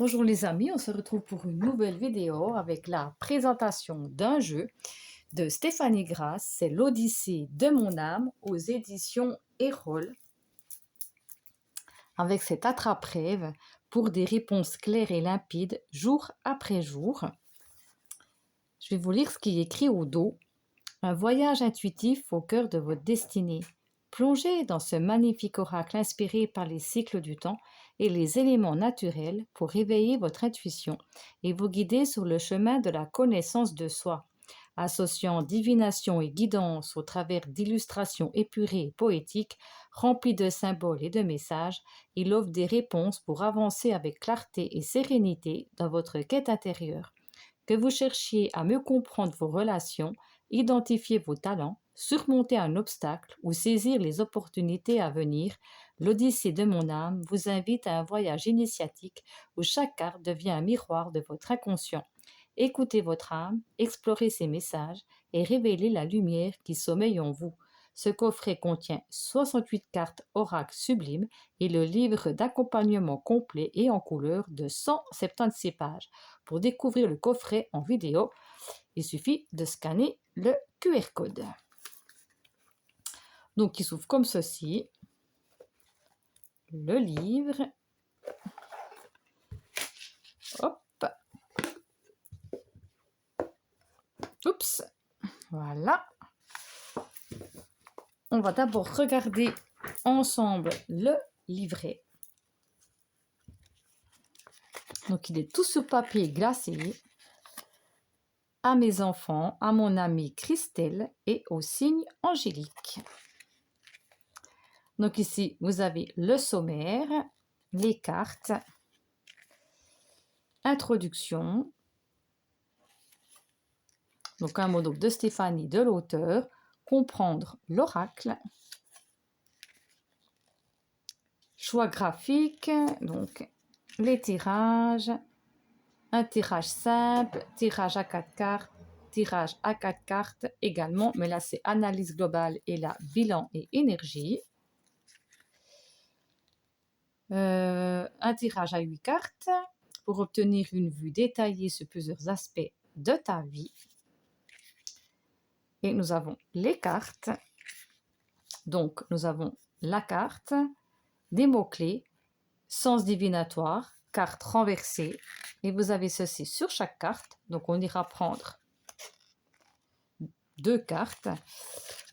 Bonjour les amis, on se retrouve pour une nouvelle vidéo avec la présentation d'un jeu de Stéphanie Grasse, c'est l'Odyssée de mon âme aux éditions Erol, avec cet attrape-rêve pour des réponses claires et limpides jour après jour. Je vais vous lire ce qui est écrit au dos. Un voyage intuitif au cœur de votre destinée. Plongez dans ce magnifique oracle inspiré par les cycles du temps et les éléments naturels pour réveiller votre intuition et vous guider sur le chemin de la connaissance de soi. Associant divination et guidance au travers d'illustrations épurées et poétiques, remplies de symboles et de messages, il offre des réponses pour avancer avec clarté et sérénité dans votre quête intérieure. Que vous cherchiez à mieux comprendre vos relations, identifier vos talents, surmonter un obstacle ou saisir les opportunités à venir, l'Odyssée de mon âme vous invite à un voyage initiatique où chaque carte devient un miroir de votre inconscient. Écoutez votre âme, explorez ses messages et révélez la lumière qui sommeille en vous. Ce coffret contient 68 cartes oracles sublimes et le livre d'accompagnement complet et en couleur de 176 pages. Pour découvrir le coffret en vidéo, il suffit de scanner le QR code. Donc, il s'ouvre comme ceci. Le livre. Hop. Oups. Voilà. On va d'abord regarder ensemble le livret. Donc, il est tout sur papier glacé. À mes enfants, à mon amie Christelle et au signe angélique. Donc ici, vous avez le sommaire, les cartes, introduction, donc un mot de Stéphanie, de l'auteur, comprendre l'oracle, choix graphique, donc les tirages, un tirage simple, tirage à 4 cartes, tirage à 4 cartes également, mais là c'est analyse globale et là bilan et énergie. Un tirage à 8 cartes pour obtenir une vue détaillée sur plusieurs aspects de ta vie. Et nous avons les cartes. Donc, nous avons la carte, des mots-clés, sens divinatoire, carte renversée. Et vous avez ceci sur chaque carte. Donc, on ira prendre 2 cartes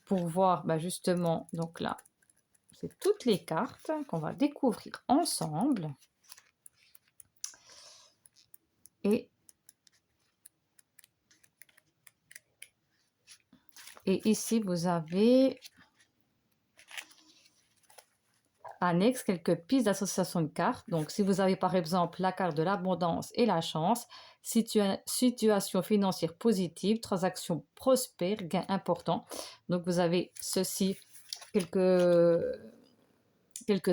pour voir justement, donc là, c'est toutes les cartes qu'on va découvrir ensemble. Et ici, vous avez annexe quelques pistes d'association de cartes. Donc, si vous avez par exemple la carte de l'abondance et la chance, situation financière positive, transaction prospère, gain important. Donc, vous avez ceci, quelques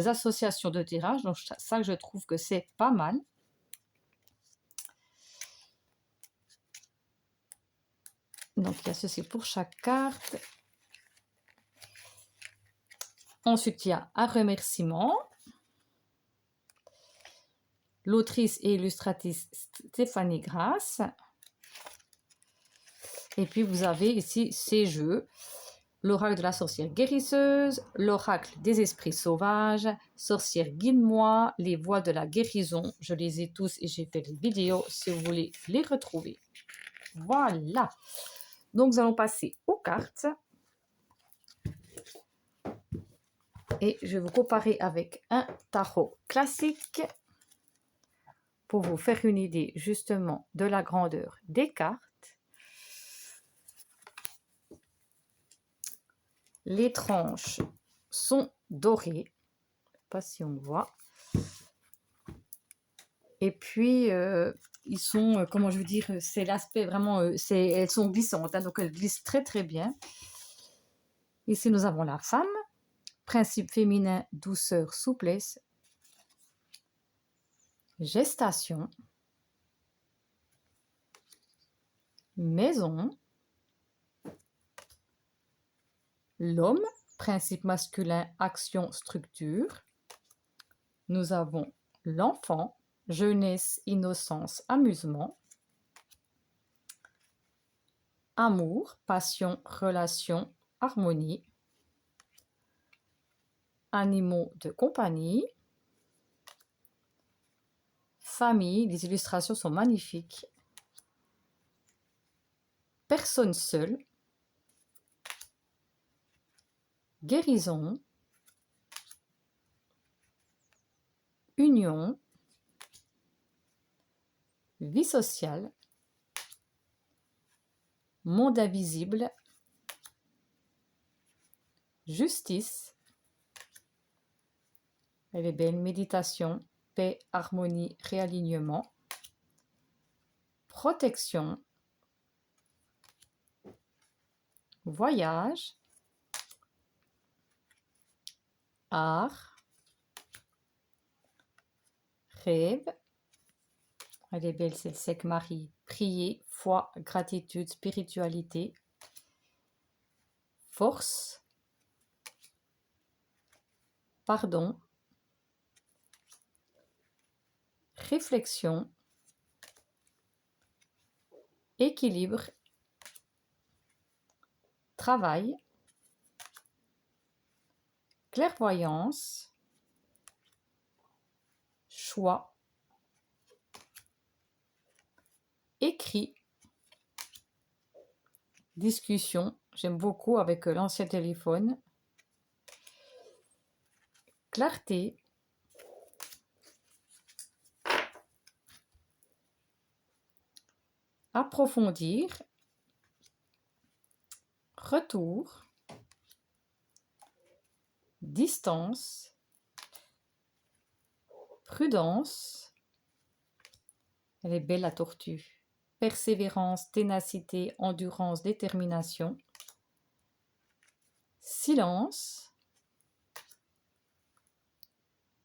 associations de tirage. Donc, ça, je trouve que c'est pas mal. Donc, il y a ceci pour chaque carte. Ensuite, il y a un remerciement. L'autrice et illustratrice Stéphanie Grasse. Et puis, vous avez ici ces jeux. L'oracle de la sorcière guérisseuse, l'oracle des esprits sauvages, sorcière guide-moi, les voies de la guérison. Je les ai tous et j'ai fait les vidéos si vous voulez les retrouver. Voilà. Donc, nous allons passer aux cartes. Et je vais vous comparer avec un tarot classique pour vous faire une idée justement de la grandeur des cartes. Les tranches sont dorées. Je ne sais pas si on voit. Et puis, ils sont, comment je veux dire, c'est l'aspect vraiment, elles sont glissantes, hein, donc elles glissent très très bien. Ici, nous avons la femme, principe féminin, douceur, souplesse, gestation, maison, l'homme, principe masculin, action, structure. Nous avons l'enfant, jeunesse, innocence, amusement. Amour, passion, relation, harmonie. Animaux de compagnie. Famille, les illustrations sont magnifiques. Personne seule. Guérison. Union. Vie sociale. Monde invisible. Justice. Elle est belle. Méditation. Paix, harmonie, réalignement. Protection. Voyage. Art. Rêve. Elle est belle, c'est le sec Marie. Prier, foi, gratitude, spiritualité. Force. Pardon. Réflexion. Équilibre. Travail. Clairvoyance. Choix. Écrit. Discussion. J'aime beaucoup avec l'ancien téléphone. Clarté. Approfondir. Retour. Distance. Prudence. Elle est belle la tortue. Persévérance, ténacité, endurance, détermination. Silence.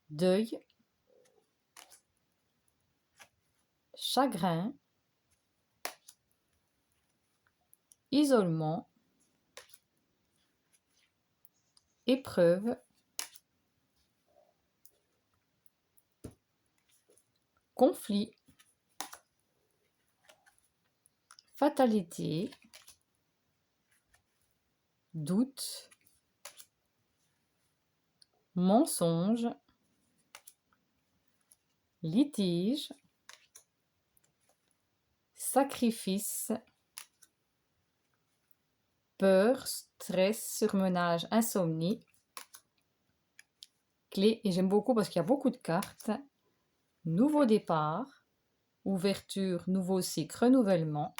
Deuil. Chagrin. Isolement. Épreuve. Conflit. Fatalité. Doute. Mensonge. Litige. Sacrifice. Peur, stress, surmenage, insomnie. Clé, et j'aime beaucoup parce qu'il y a beaucoup de cartes. Nouveau départ. Ouverture, nouveau cycle, renouvellement.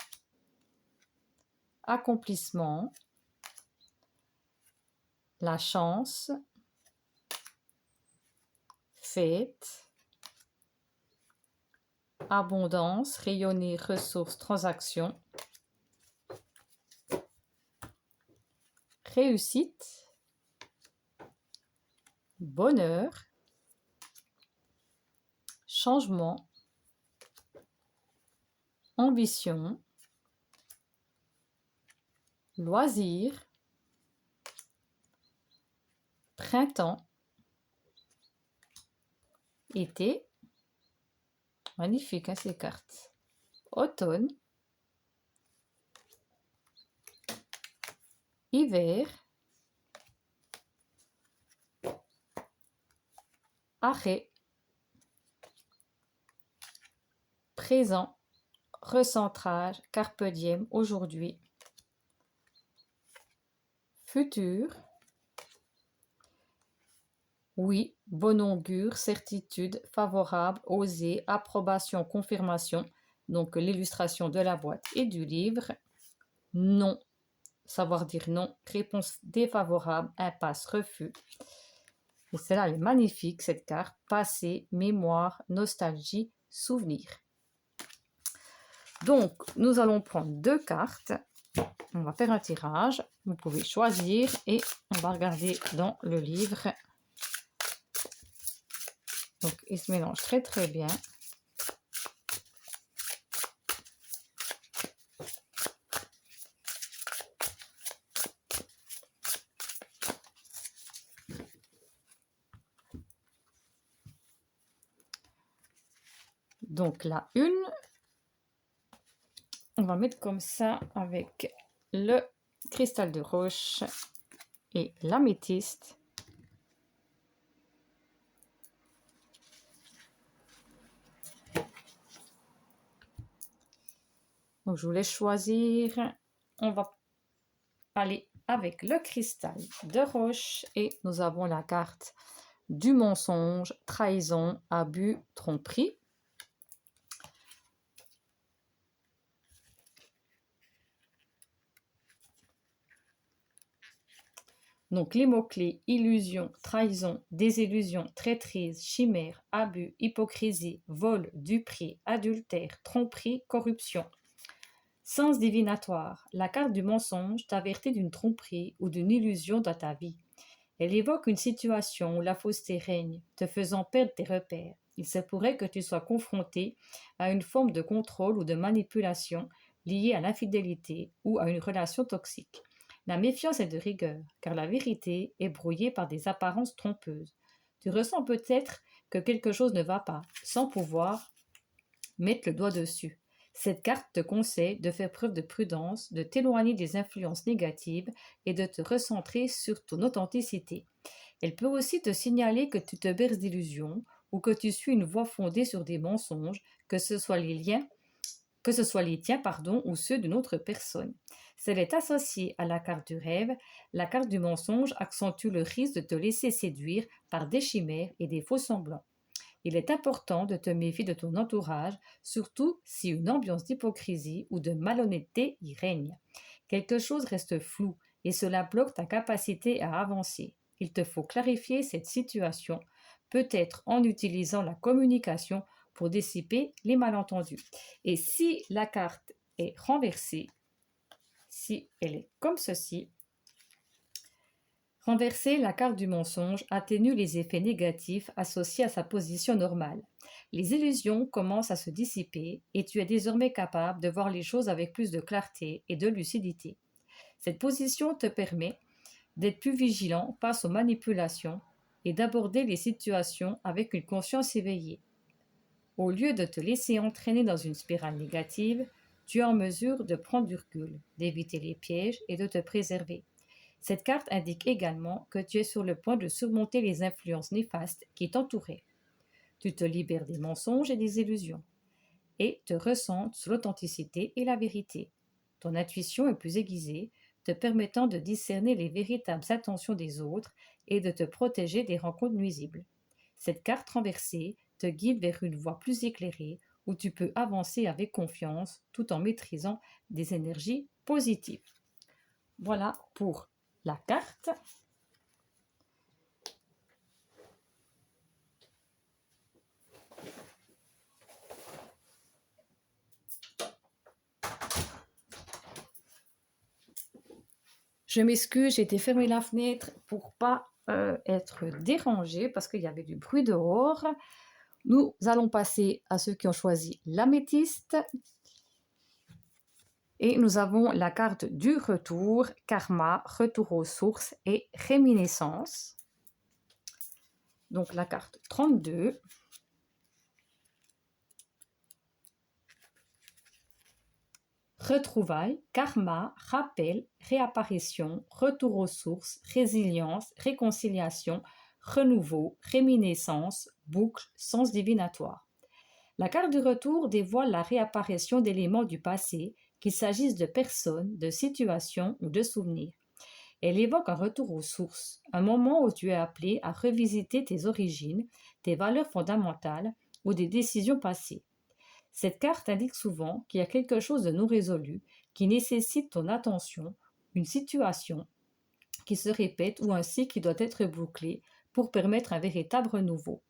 Accomplissement. La chance. Fête. Abondance, rayonner, ressources, transactions. Réussite. Bonheur. Changement. Ambition. Loisir. Printemps. Été. Magnifique, hein, ces cartes. Automne. Hiver. Arrêt. Présent. Recentrage. Carpe diem. Aujourd'hui. Futur. Oui, bon augure, certitude, favorable, oser, approbation, confirmation. Donc l'illustration de la boîte et du livre. Non, savoir dire non, réponse défavorable, impasse, refus. Et celle-là, elle est magnifique, cette carte. Passé, mémoire, nostalgie, souvenir. Donc, nous allons prendre 2 cartes. On va faire un tirage. Vous pouvez choisir et on va regarder dans le livre. Donc, il se mélange très très bien. Donc la une, on va mettre comme ça avec le cristal de roche et l'améthyste. Donc je vous laisse choisir. On va aller avec le cristal de roche et nous avons la carte du mensonge, trahison, abus, tromperie. Donc les mots-clés: illusion, trahison, désillusion, traîtrise, chimère, abus, hypocrisie, vol, duperie, adultère, tromperie, corruption. Sens divinatoire: la carte du mensonge t'avertit d'une tromperie ou d'une illusion dans ta vie. Elle évoque une situation où la fausseté règne, te faisant perdre tes repères. Il se pourrait que tu sois confronté à une forme de contrôle ou de manipulation liée à l'infidélité ou à une relation toxique. La méfiance est de rigueur, car la vérité est brouillée par des apparences trompeuses. Tu ressens peut-être que quelque chose ne va pas, sans pouvoir mettre le doigt dessus. Cette carte te conseille de faire preuve de prudence, de t'éloigner des influences négatives et de te recentrer sur ton authenticité. Elle peut aussi te signaler que tu te berces d'illusions ou que tu suis une voie fondée sur des mensonges, que ce soit les tiens, ou ceux d'une autre personne. Si elle est associée à la carte du rêve, la carte du mensonge accentue le risque de te laisser séduire par des chimères et des faux semblants. Il est important de te méfier de ton entourage, surtout si une ambiance d'hypocrisie ou de malhonnêteté y règne. Quelque chose reste flou et cela bloque ta capacité à avancer. Il te faut clarifier cette situation, peut-être en utilisant la communication pour dissiper les malentendus. Et si la carte est renversée, si elle est comme ceci, renverser la carte du mensonge atténue les effets négatifs associés à sa position normale. Les illusions commencent à se dissiper et tu es désormais capable de voir les choses avec plus de clarté et de lucidité. Cette position te permet d'être plus vigilant face aux manipulations et d'aborder les situations avec une conscience éveillée. Au lieu de te laisser entraîner dans une spirale négative, tu es en mesure de prendre du recul, d'éviter les pièges et de te préserver. Cette carte indique également que tu es sur le point de surmonter les influences néfastes qui t'entouraient. Tu te libères des mensonges et des illusions et te recentres sur l'authenticité et la vérité. Ton intuition est plus aiguisée, te permettant de discerner les véritables intentions des autres et de te protéger des rencontres nuisibles. Cette carte renversée te guide vers une voie plus éclairée où tu peux avancer avec confiance tout en maîtrisant des énergies positives. Voilà pour la carte. Je m'excuse, j'ai été fermer la fenêtre pour pas être dérangée parce qu'il y avait du bruit dehors. Nous allons passer à ceux qui ont choisi l'améthyste. Et nous avons la carte du retour, karma, retour aux sources et réminiscence. Donc la carte 32. Retrouvailles, karma, rappel, réapparition, retour aux sources, résilience, réconciliation, renouveau, réminiscence, boucle, sens divinatoire. La carte du retour dévoile la réapparition d'éléments du passé, qu'il s'agisse de personnes, de situations ou de souvenirs. Elle évoque un retour aux sources, un moment où tu es appelé à revisiter tes origines, tes valeurs fondamentales ou des décisions passées. Cette carte indique souvent qu'il y a quelque chose de non résolu qui nécessite ton attention, une situation qui se répète ou un cycle qui doit être bouclé pour permettre un véritable renouveau.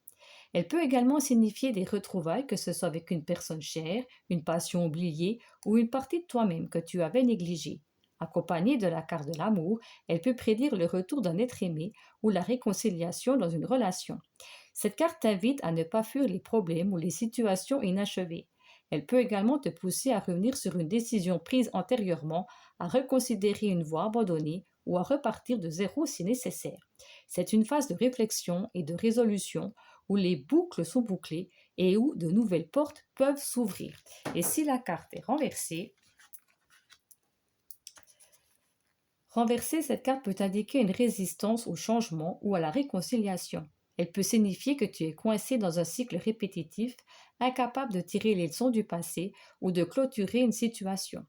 Elle peut également signifier des retrouvailles, que ce soit avec une personne chère, une passion oubliée ou une partie de toi-même que tu avais négligée. Accompagnée de la carte de l'amour, elle peut prédire le retour d'un être aimé ou la réconciliation dans une relation. Cette carte t'invite à ne pas fuir les problèmes ou les situations inachevées. Elle peut également te pousser à revenir sur une décision prise antérieurement, à reconsidérer une voie abandonnée ou à repartir de zéro si nécessaire. C'est une phase de réflexion et de résolution où les boucles sont bouclées et où de nouvelles portes peuvent s'ouvrir. Et si la carte est renversée, cette carte peut indiquer une résistance au changement ou à la réconciliation. Elle peut signifier que tu es coincé dans un cycle répétitif, incapable de tirer les leçons du passé ou de clôturer une situation.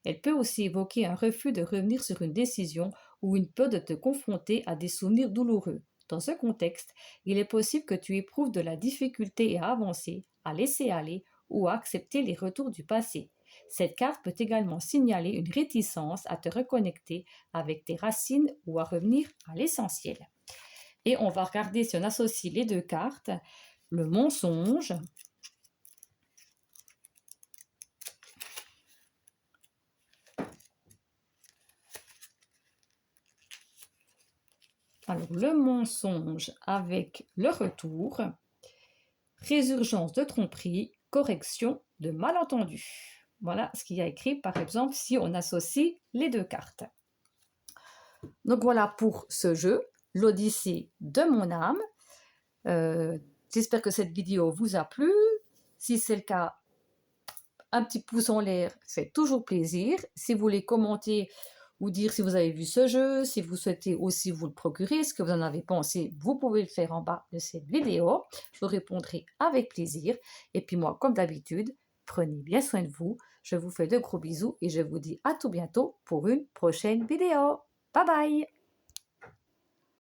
Elle peut aussi évoquer un refus de revenir sur une décision ou une peur de te confronter à des souvenirs douloureux. Dans ce contexte, il est possible que tu éprouves de la difficulté à avancer, à laisser aller ou à accepter les retours du passé. Cette carte peut également signaler une réticence à te reconnecter avec tes racines ou à revenir à l'essentiel. Et on va regarder si on associe les deux cartes, le mensonge. Alors, le mensonge avec le retour, résurgence de tromperie, correction de malentendus. Voilà ce qu'il y a écrit, par exemple, si on associe les deux cartes. Donc voilà pour ce jeu, l'Odyssée de mon âme. J'espère que cette vidéo vous a plu. Si c'est le cas, un petit pouce en l'air fait toujours plaisir. Si vous voulez commenter ou dire si vous avez vu ce jeu, si vous souhaitez aussi vous le procurer, ce que vous en avez pensé, vous pouvez le faire en bas de cette vidéo. Je vous répondrai avec plaisir. Et puis moi, comme d'habitude, prenez bien soin de vous. Je vous fais de gros bisous et je vous dis à tout bientôt pour une prochaine vidéo. Bye bye!